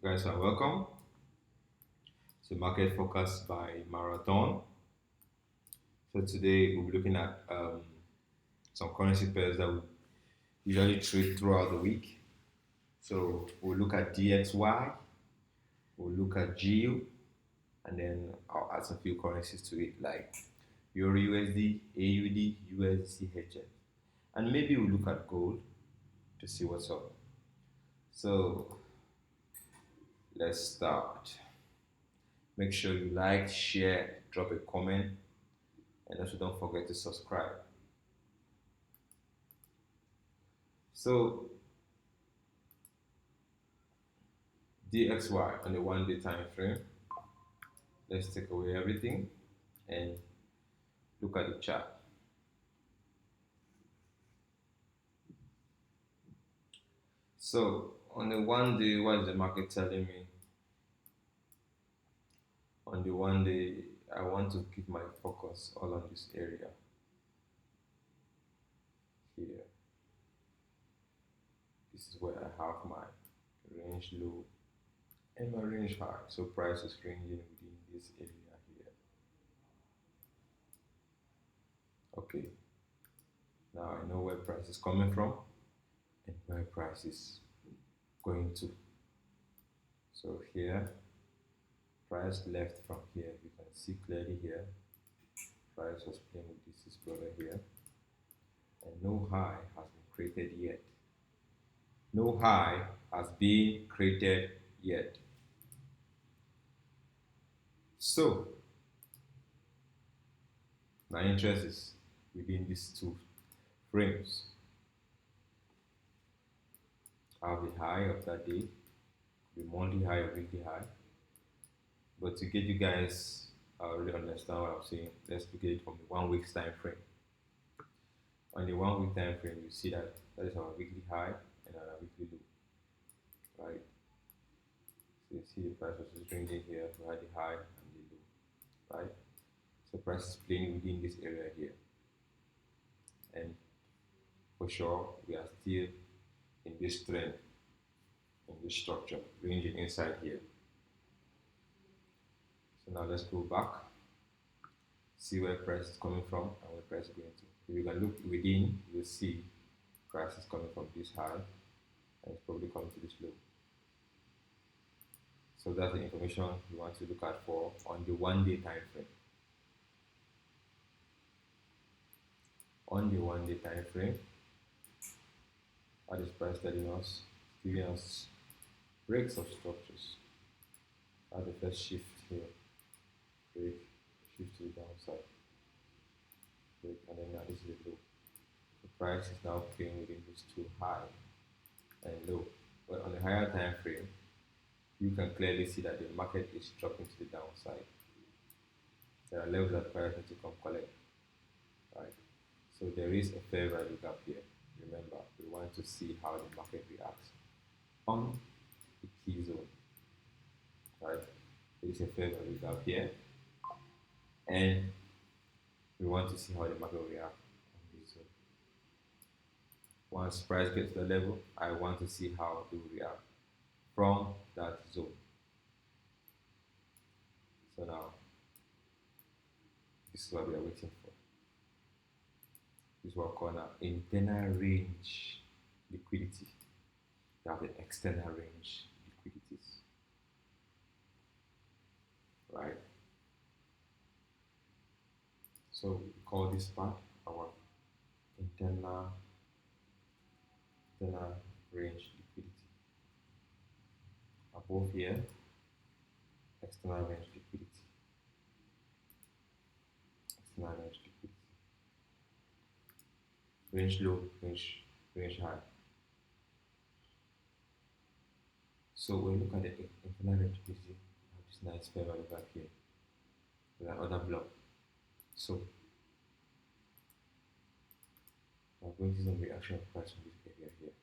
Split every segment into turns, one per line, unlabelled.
Guys are welcome to Market Focus by Marathon. So today we'll be looking at some currency pairs that we usually trade throughout the week. So we'll look at DXY, we'll look at GU, and then I'll add some few currencies to it like Euro USD, AUD, USDHF, and maybe we'll look at gold to see what's up. So let's start. Make sure you like, share, drop a comment, and also don't forget to subscribe. So DXY on the 1 day time frame. Let's take away everything and look at the chart. So on the 1 day, what is the market telling me? On the 1 day, I want to keep my focus all on this area here. This is where I have my range low and my range high. So price is ranging within this area here. Okay. Now I know where price is coming from and where price is going to. So here, price left from here. You can see clearly here. Price was playing with this brother here, and no high has been created yet. No high has been created yet. So my interest is within these two frames. I have the high of that day, the monthly high or weekly high. But to get you guys really understand what I'm saying, let's look at it from the 1 week's time frame. On the 1 week time frame, you see that is our weekly high and our weekly low, right? So you see the price was just ranging here. We had the high and the low, right? So price is playing within this area here, and for sure we are still in this trend, in this structure, ranging inside here. So now let's go back, see where price is coming from and where price is going to. If you can look within, you'll see price is coming from this high and it's probably coming to this low. So that's the information you want to look at for on the 1 day time frame. On the 1 day time frame, what is price telling us? Giving us breaks of structures. At the first shift here, break, shift to the downside, break, and then now this is the low. The price is now playing within these two high and low. But on the higher time frame, you can clearly see that the market is dropping to the downside. There are levels that price need to come collect, right? So there is a fair value gap here. Remember, we want to see how the market reacts on the key zone, right? There is a fair value gap here, and we want to see how the market will react on this zone. Once price gets to the level, I want to see how it will react from that zone. So now, this is what we are waiting for. This is what we call now internal range liquidity. You have the external range liquidities, right? So we call this part our internal range liquidity. Above here, external range liquidity. External range liquidity. Range low, range high. So when you look at the internal range liquidity, we have this nice fair value gap here with another block. So we're going to see some reaction of price from this area here.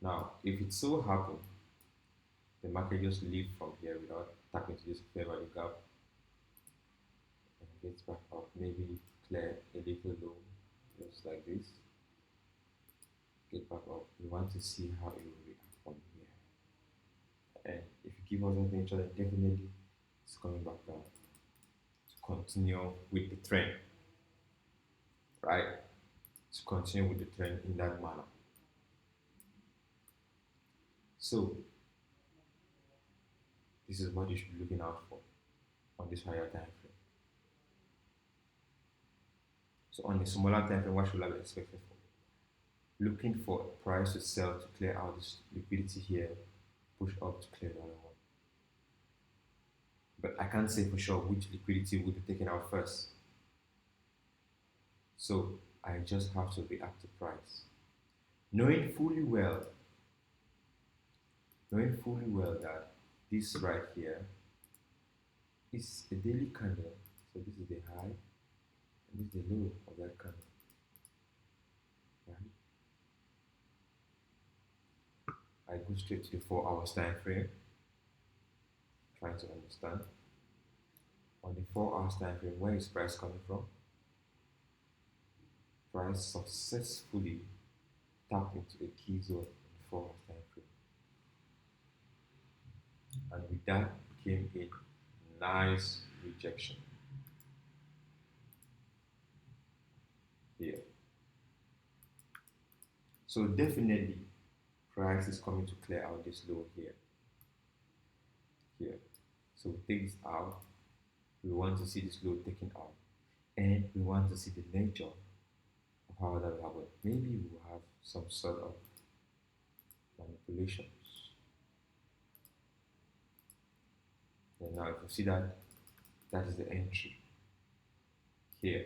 Now, if it so happens the market just leaves from here without tapping into this fair value gap and gets back up, maybe clear a little low, just like this, get back up. We want to see how it will react from here. keep on something each other indefinitely, it's coming back down to continue with the trend, right? To continue with the trend in that manner. So this is what you should be looking out for on this higher time frame. So on the smaller time frame, what should I be expecting for? Looking for a price to sell to clear out this liquidity here, push up to clear the other one. But I can't say for sure which liquidity will be taken out first. So I just have to react to price. Knowing fully well, that this right here is a daily candle. So this is the high and this is the low of that candle. Right? I go straight to the 4 hours time frame, trying to understand. On the 4 hours time frame, where is price coming from? Price successfully tapped into a key zone in the 4 hours time frame. And with that came a nice rejection here. So definitely price is coming to clear out this low here. So we take this out. We want to see this low taken out. And we want to see the nature of how that will happen. Maybe we will have some sort of manipulations. And now if you see that, that is the entry here.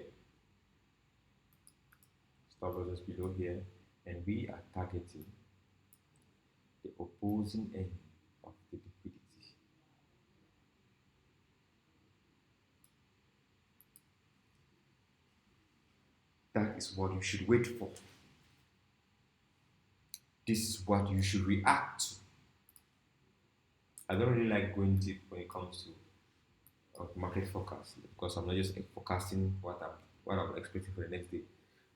Stop loss just below here, and we are targeting the opposing end of the liquidity. That is what you should wait for. This is what you should react to. I don't really like going deep when it comes to market forecast, because I'm not just forecasting what I'm expecting for the next day.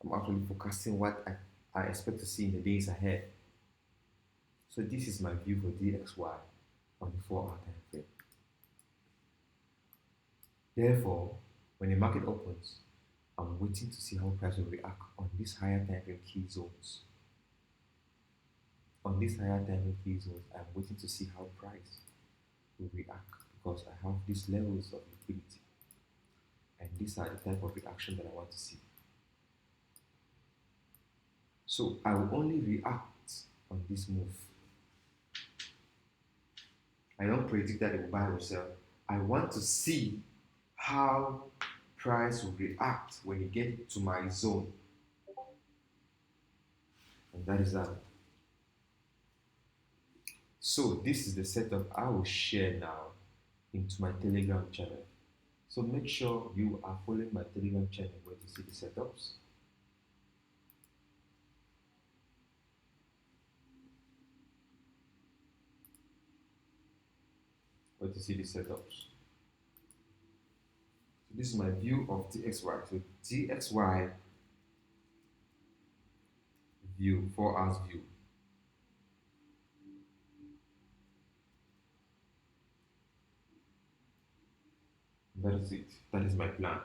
I'm actually forecasting what I expect to see in the days ahead. So this is my view for DXY on the 4 hour time frame. Therefore, when the market opens, I'm waiting to see how price will react on these higher time frame key zones. On these higher time frame key zones, I'm waiting to see how price will react, because I have these levels of liquidity, and these are the type of reaction that I want to see. So I will only react on this move. I don't predict that it will buy or sell. I want to see how price will react when it gets to my zone. And that is that. So this is the setup I will share now into my Telegram channel. So make sure you are following my Telegram channel where to see the setups. Where to see the setups. So this is my view of DXY. So DXY view, 4 hours view. That is it. That is my plan.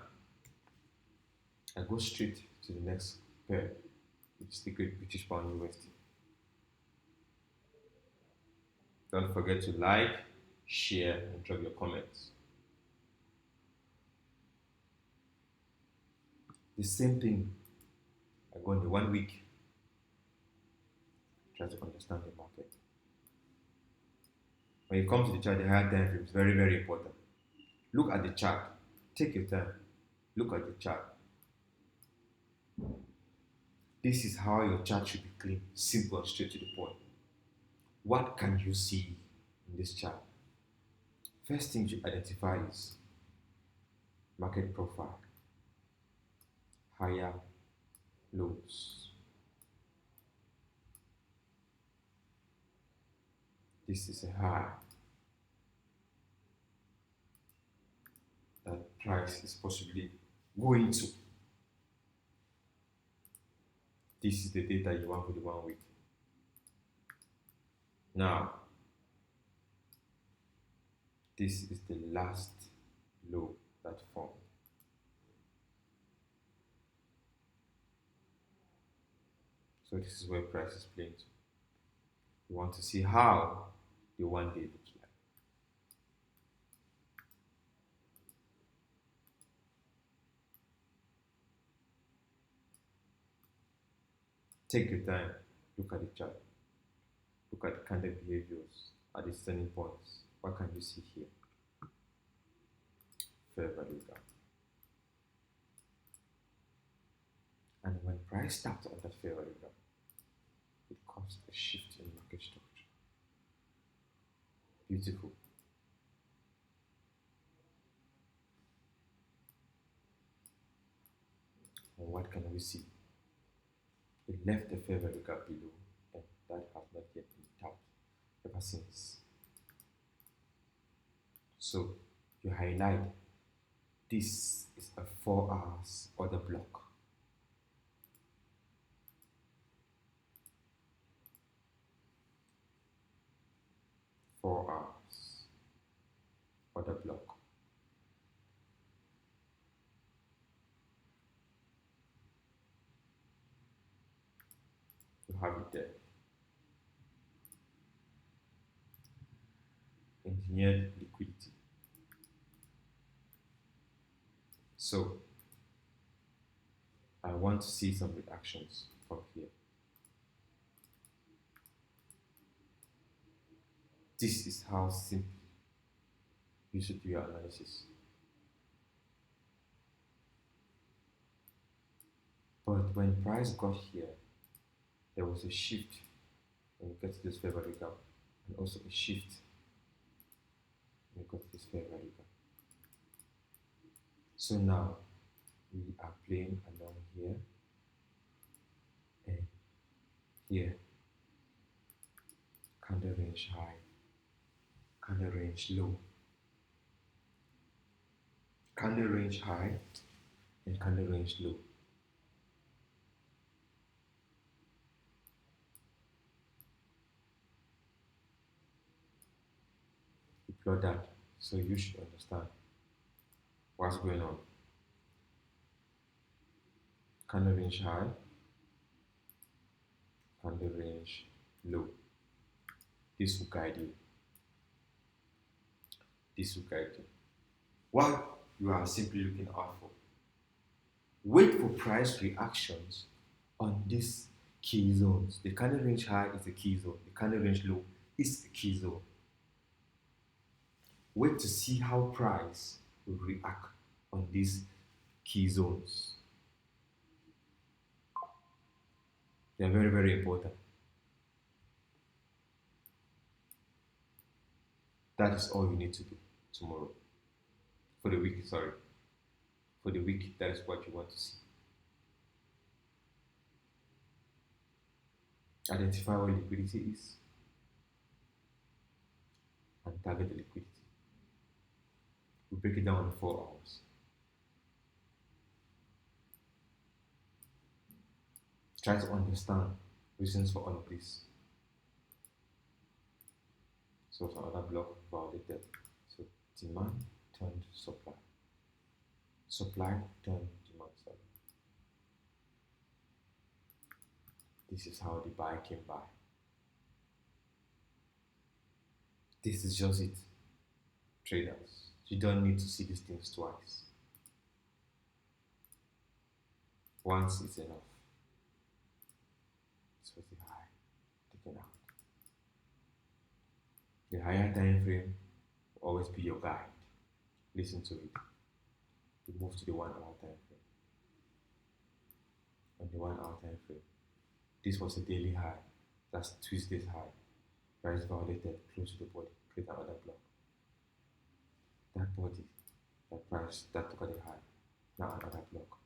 I go straight to the next pair, which is the Great British Pound USD. Don't forget to like, share, and drop your comments. The same thing, I go in the 1 week, try to understand the market. When you come to the chart, the higher time frame is very, very important. Look at the chart. Take your time. Look at the chart. This is how your chart should be clean, simple, and straight to the point. What can you see in this chart? First thing you identify is market profile, higher lows. This is a high that price is possibly going to. This is the data you want for the 1 week. Now, This is the last low that formed. So this is where price is playing to. You want to see how the 1 day looks like. Take your time, look at the chart, look at the candle behaviors at the turning points. What can you see here? Fair value gap. And when price starts on that fair value gap, it caused a shift in market structure. Beautiful. And what can we see? It left the fair value gap below, and that has not yet been tapped ever since. So you highlight this is a 4 hours order block. Order block. You have it there. Engineered liquidity. So I want to see some reactions from here. This is how simple you should do your analysis. But when price got here, there was a shift when you get to this fair value gap, and also a shift when you got to this fair value gap. So now we are playing along here and here. Candle range high, candle range low, candle range high, and candle range low. We plot that so you should understand what's going on. Candle range high, candle range low. This will guide you. This will guide you. What you are simply looking out for. Wait for price reactions on these key zones. The candle range high is a key zone. The candle range low is a key zone. Wait to see how price will react on these key zones. They are very, very important. That is all you need to do tomorrow. For the week, sorry. For the week, that is what you want to see. Identify what liquidity is and target the liquidity. We break it down in 4 hours. Try to understand reasons for all of this. So it's another block validated. So demand turned supply. Supply turned demand side. This is how the buy came by. This is just it. Traders, you don't need to see these things twice. Once is enough. This was the high taken out. The higher time frame will always be your guide. Listen to it. We move to the 1 hour time frame. On the 1 hour time frame, this was a daily high. That's Tuesday's high. Price validated close to the body. Create another block. That body, that price, that took the high. Now another block.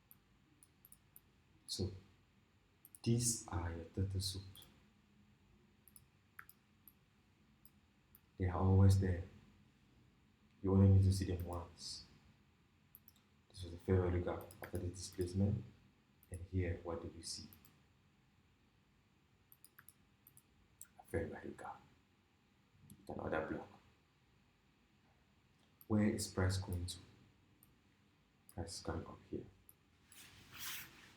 So these are your turtle soups. They are always there. You only need to see them once. This was the fair value gap after the displacement, and here what do we see? A fair value gap with another block. Where is price going to? Price is coming up here.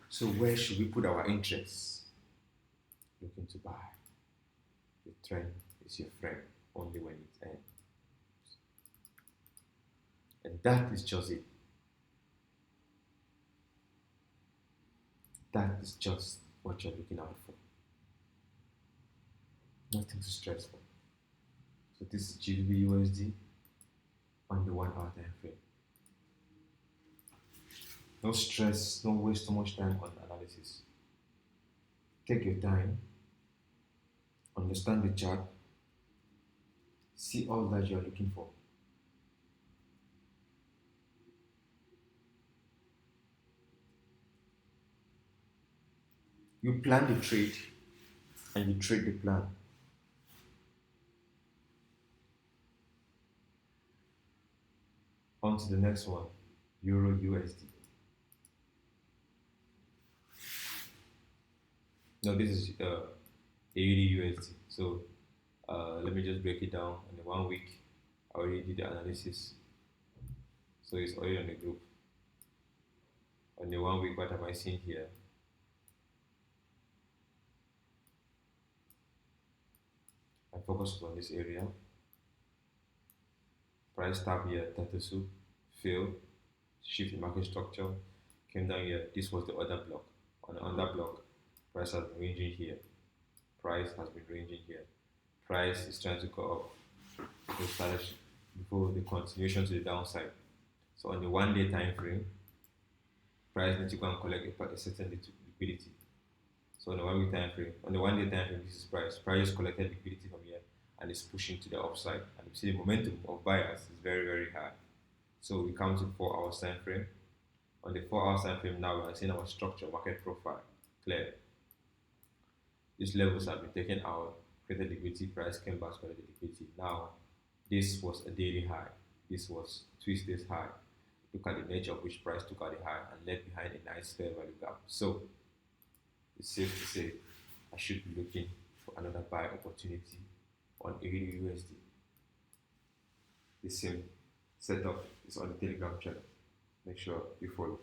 So where should we put our interests? Looking to buy. The trend is your friend only when it ends. And that is just it. That is just what you're looking out for. Nothing to stress for. So this is GBP USD on the 1 hour time frame. No stress, don't waste too much time on analysis. Take your time, understand the chart, see all that you're looking for. You plan the trade and you trade the plan. On to the next one, Euro USD. No, this is AUD USD. So let me just break it down. In the 1 week, I already did the analysis. So it's already on the group. On the 1 week, what am I seeing here? I focused on this area. Price tap here, 32, failed, shift in market structure, came down here. This was the other block. On the under block, price has been ranging here. Price has been ranging here. Price is trying to go up before the continuation to the downside. So on the 1 day time frame, price needs to go and collect a certain liquidity. So on the 1 week time frame, on the 1 day time frame, this is price. Price collected liquidity from here and is pushing to the upside. And you see the momentum of buyers is very, very high. So we come to 4 hours time frame. On the 4 hours time frame now, we are seeing our structure, market profile, clear. These levels have been taken out, created liquidity, price came back, created liquidity. Now, this was a daily high. This was Tuesday's high. Look at the nature of which price took out the high and left behind a nice fair value gap. So, it's safe to say I should be looking for another buy opportunity on AUD USD. The same setup is on the Telegram channel. Make sure you follow.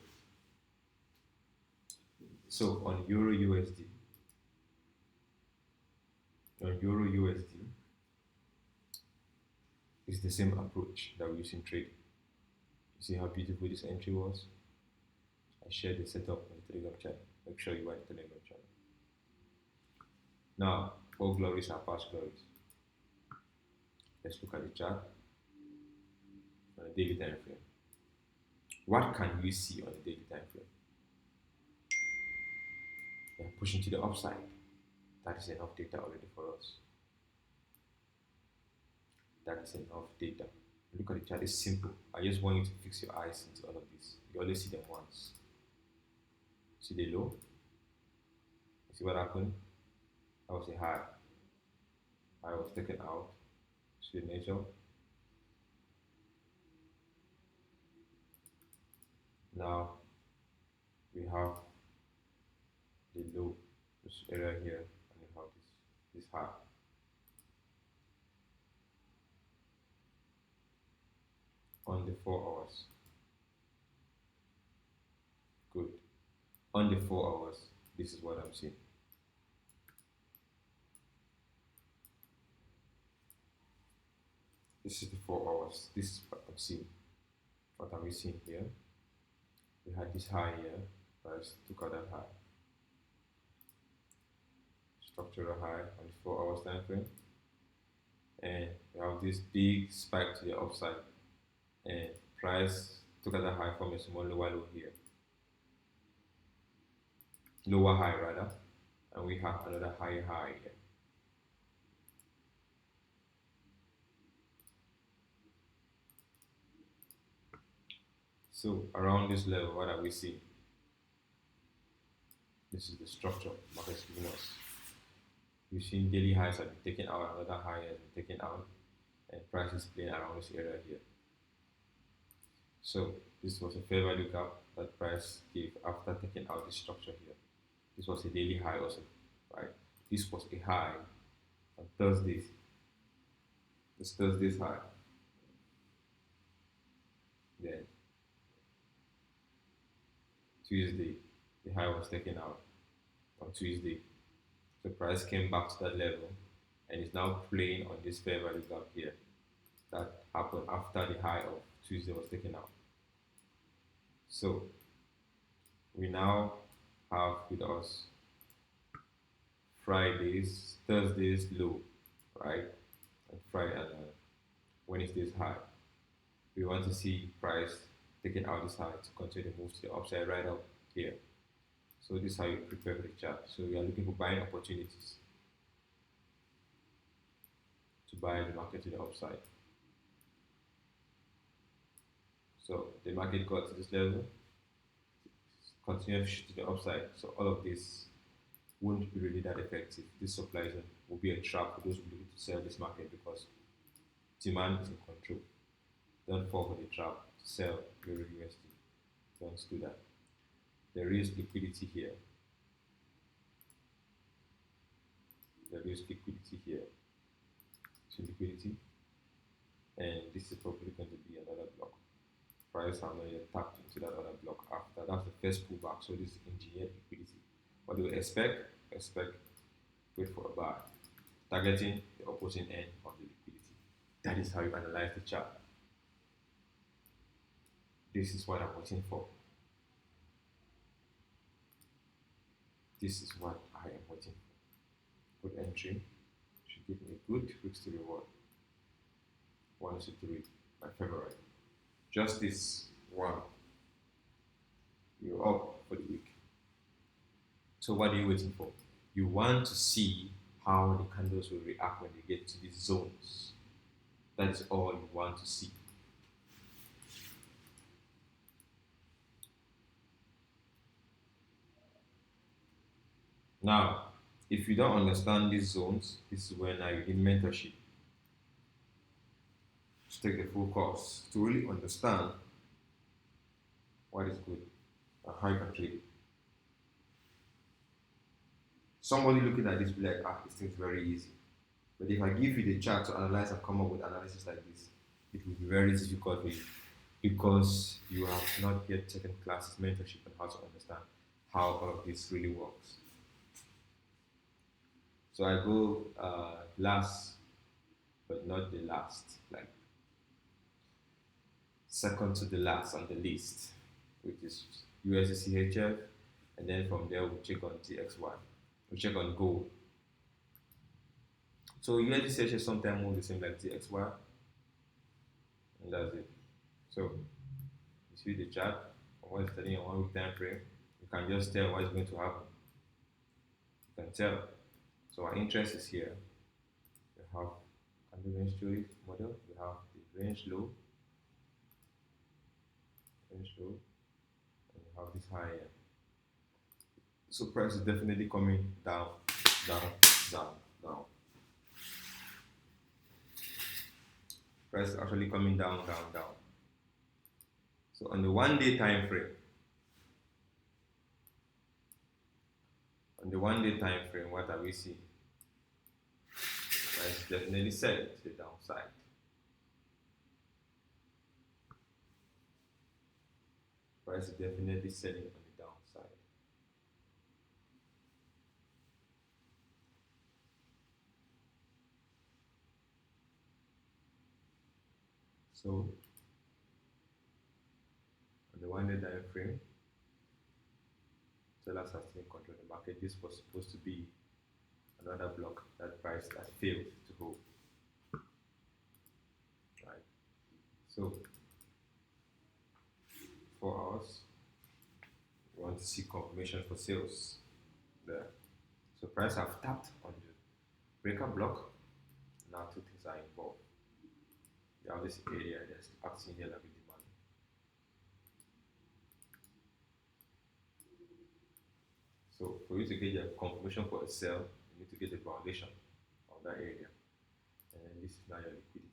So on Euro USD, it's the same approach that we use in trading. You see how beautiful this entry was? I shared the setup on the Telegram channel. Make sure you are in the Telegram channel. Now, all glories are past glories. Let's look at the chart on a daily time frame. What can we see on a daily time frame? They are pushing to the upside. That is enough data already for us. That is enough data. Look at the chart, it's simple. I just want you to fix your eyes into all of this. You always see them once. See the low? See what happened? That was a high. High was taken out. See the nature? Now we have the low, this area here, and we have this high. On the 4 hours. Good. On the 4 hours, this is what I'm seeing. This is the 4 hours. This is what I'm seeing. What are we seeing here? We had this high here. Price took out that high. Structural high on the 4 hours time frame. And we have this big spike to the upside. And price took out that high from a small lower low here. Lower high rather. And we have another higher high here. So around this level, what are we seeing? This is the structure market is giving us. We've seen daily highs have been taken out, another high has been taken out, and price is playing around this area here. So this was a fair value gap that price gave after taking out this structure here. This was a daily high also, right? This was a high on Thursday. This Thursday's high. Tuesday, the high was taken out on Tuesday. The price came back to that level and is now playing on this fair value gap here that happened after the high of Tuesday was taken out. So we now have with us Friday's, Thursday's low, right? And Friday and Wednesday's high. We want to see price taking out this high to continue to move to the upside right up here. So this is how you prepare for the chart. So we are looking for buying opportunities to buy the market to the upside. So the market got to this level, continue to shoot to the upside. So all of this won't be really that effective. This supply zone will be a trap for those who looking to sell this market because demand is in control. Don't fall for the trap to sell your USD. Don't do that. There is liquidity here. There is liquidity here. So liquidity, and this is probably going to be another block. Price have not yet tapped into that other block after. That's the first pullback. So this is engineered liquidity. What do we expect? Wait for a buy. Targeting the opposing end of the liquidity. That is how you analyze the chart. This is what I'm waiting for. This is what I am waiting for. Good entry should give me a good risk to reward. 1 to 3, my favorite. Just this one. You're up for the week. So what are you waiting for? You want to see how the candles will react when they get to these zones. That is all you want to see. Now, if you don't understand these zones, this is when I need mentorship to take the full course to really understand what is good and how you can trade it. Somebody looking at this will be like, this thing's very easy. But if I give you the chart to analyze and come up with analysis like this, it will be very difficult for you because you have not yet taken classes, mentorship, on how to understand how all of this really works. So I go last, but not the last, like second to the last on the list, which is USDCHF, and then from there we'll check on TXY, we'll check on gold. So USDCHF sometimes move the same like TXY, and that's it. So you see the chart, what's telling you 1 week time frame, you can just tell what's going to happen. You can tell. So our interest is here. We have candle range theory model. We have the range low, and we have this high here. So price is definitely coming down, down, down, down. Price is actually coming down, down, down. So on the 1 day time frame, what are we seeing? Price is definitely selling to the downside. Price is definitely selling on the downside. So on the 1 day time frame, sellers are still in control of the market. This was supposed to be another block that price has failed to hold. Right. So 4 hours, we want to see confirmation for sales there. So price have tapped on the breaker block. Now 2 things are involved. You have this area that's acting here like a demand. So for you to get a confirmation for a sell, you need to get the foundation of that area. And then this is now your liquidity.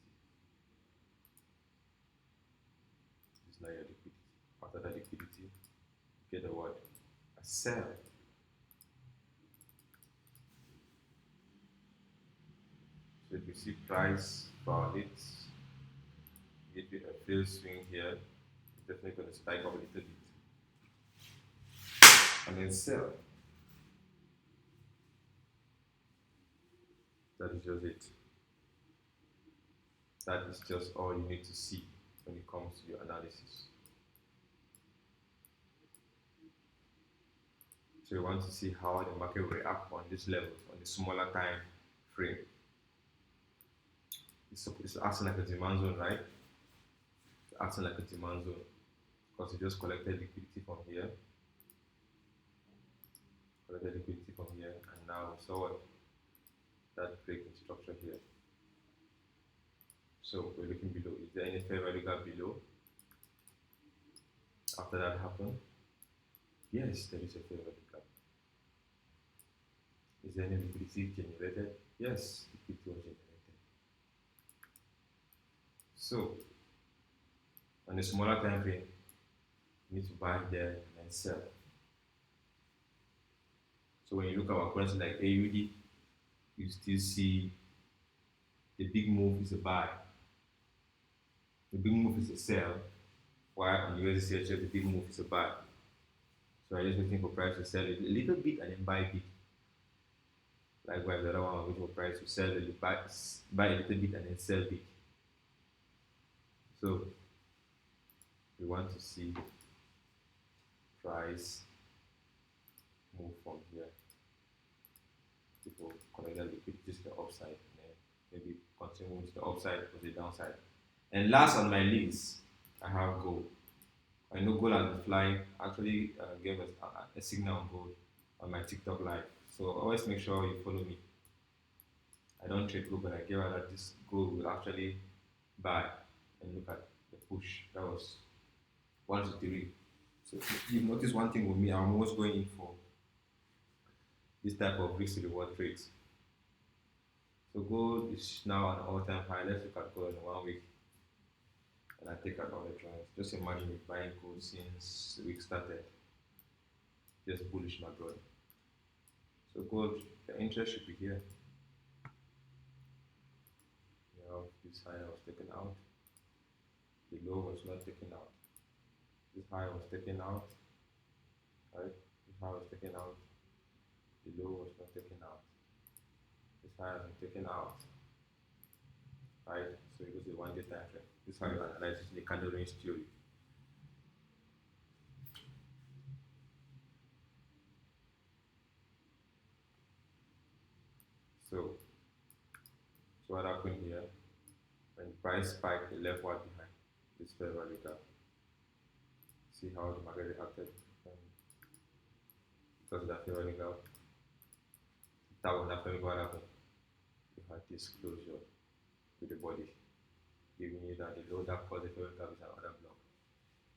This is now your liquidity. After that liquidity, you get a what? A sell. So if you see price violates, give you a fail swing here, it's definitely going to spike up a little bit. and then sell. That is just it. That is just all you need to see when it comes to your analysis. So you want to see how the market will react on this level, on the smaller time frame. It's acting like a demand zone, right? It's acting like a demand zone because it just collected liquidity from here, and now we saw that break in structure here. So we're looking below. Is there any fair value gap below? After that happened? Yes, there is a fair value gap. Is there any liquidity generated? Yes, liquidity was generated. So on a smaller time frame, you need to buy there and then sell. So when you look at our currency like AUD, you still see the big move is a buy, the big move is a sell, while on USD the big move is a buy. So I'm just waiting for price to sell a little bit and then buy big. Likewise, the other one I'm waiting for price to sell buy a little bit and then sell big. So we want to see price move from here. People connect the liquidity to the upside and then maybe continue to the upside or the downside. And last on my list, I have gold. I know gold has been flying. Actually, gave us a signal on gold on my TikTok live. So always make sure you follow me. I don't trade gold, but I gave out that this gold will actually buy and look at the push. That was 1 to 3. So you notice one thing with me, I'm always going in for this type of risk to reward trades. So gold is now at an all-time high. Let's look at gold in 1 week. And I take out all the trends. Just imagine me buying gold since the week started. Just bullish, my brother. So gold, the interest should be here. You know, this high was taken out. The low was not taken out. This high was taken out. Right? This high was taken out. The low was not taken out. This high has been taken out. Right? So it goes to 1 day time frame. This is how you analyze the candle range theory. So what happened here? When the price spiked, the left one behind this fair value gap. See how the market reacted because of that fair value gap. That was not what happened. You had this closure with the body, giving you that the low that caused the fair value gap is another block.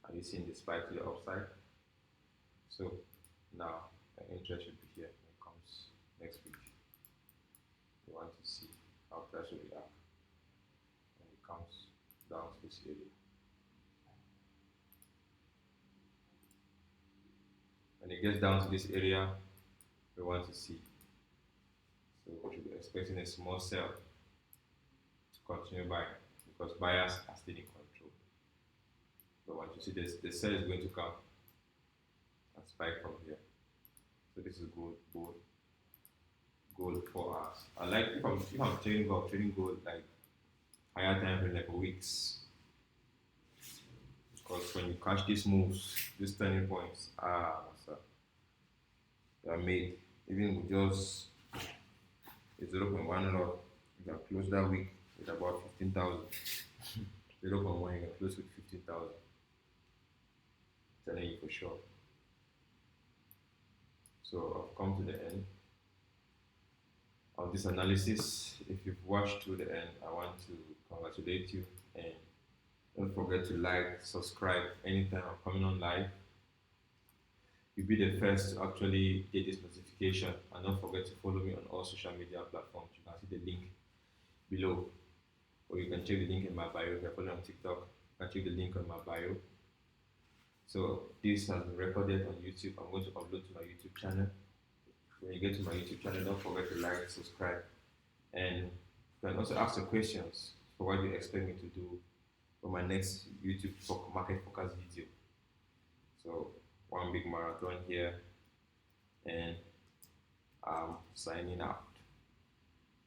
Are you seeing the spike to the upside? So now the interest should be here when it comes next week. We want to see how price will react when it comes down to this area. When it gets down to this area, we want to see. So we should be expecting a small sell to continue buying because buyers are still in control. But once you see this, the sell is going to come and spike from here. So this is gold 4 hours. I like if I'm trading gold like higher time frame like weeks. Because when you catch these moves, these turning points, they are made. Even with just a 0.1 lot, you can close that week with about 15,000. 0.1, you can close with 15,000. Telling you for sure. So I've come to the end of this analysis. If you've watched to the end, I want to congratulate you and don't forget to like, subscribe anytime I'm coming on live. You'll be the first to actually get this notification, and don't forget to follow me on all social media platforms. You can see the link below, or you can check the link in my bio. If you're following on TikTok, you can check the link on my bio. So this has been recorded on YouTube. I'm going to upload to my YouTube channel. When you get to my YouTube channel, don't forget to like, subscribe, and you can also ask your questions for what you expect me to do for my next YouTube market focus video. So one big marathon here, and I'm signing out.